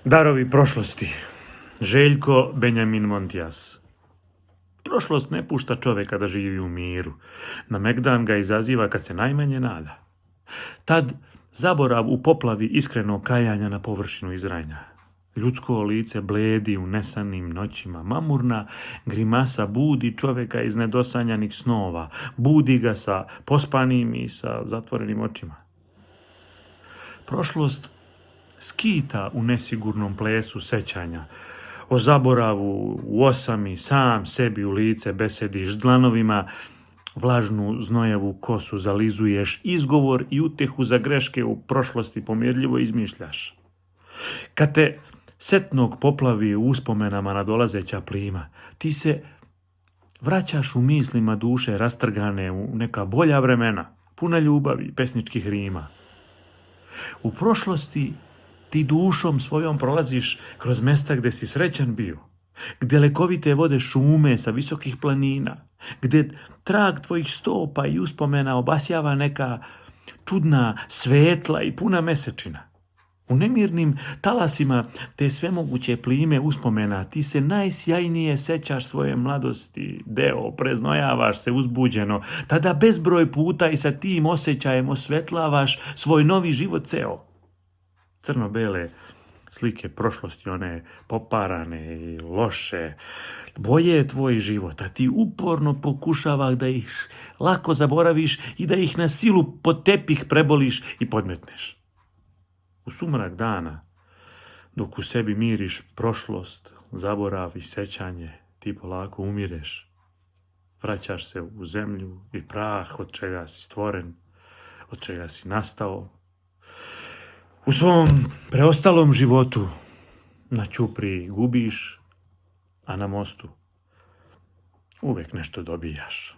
Darovi prošlosti. Željko Benjamin Montijas. Prošlost ne pušta čovjeka da živi u miru. Na megdan ga izaziva kad se najmanje nada. Tad zaborav u poplavi iskrenog kajanja na površinu izranja. Ljudsko lice bledi u nesanim noćima. Mamurna grimasa budi čovjeka iz nedosanjanih snova. Budi ga sa pospanim i sa zatvorenim očima. Prošlost skita u nesigurnom plesu sećanja. O zaboravu u osami sam sebi u lice besediš dlanovima, vlažnu znojavu kosu zalizuješ, izgovor i utjehu za greške u prošlosti pomirljivo izmišljaš. Kad te setnog poplavi u uspomenama nadolazeća plima, ti se vraćaš u mislima duše rastrgane u neka bolja vremena, puna ljubavi i pesničkih rima. U prošlosti ti dušom svojom prolaziš kroz mesta gdje si srećan bio, gdje lekovite vode šume sa visokih planina, gdje trag tvojih stopa i uspomena obasjava neka čudna, svetla i puna mesečina. U nemirnim talasima te svemoguće plime uspomena ti se najsjajnije sećaš svoje mladosti, deo, preznojavaš se uzbuđeno, tada bezbroj puta i sa tim osjećajem osvetlavaš svoj novi život ceo. Crno-bele slike prošlosti, one poparane i loše, boje tvoj život, a ti uporno pokušavaš da ih lako zaboraviš i da ih na silu pod tepih preboliš i podmetneš. U sumrak dana, dok u sebi miriš prošlost, zaborav i sećanje, ti polako umireš. Vraćaš se u zemlju i prah od čega si stvoren, od čega si nastao. U svom preostalom životu na ćupri gubiš, a na mostu uvijek nešto dobijaš.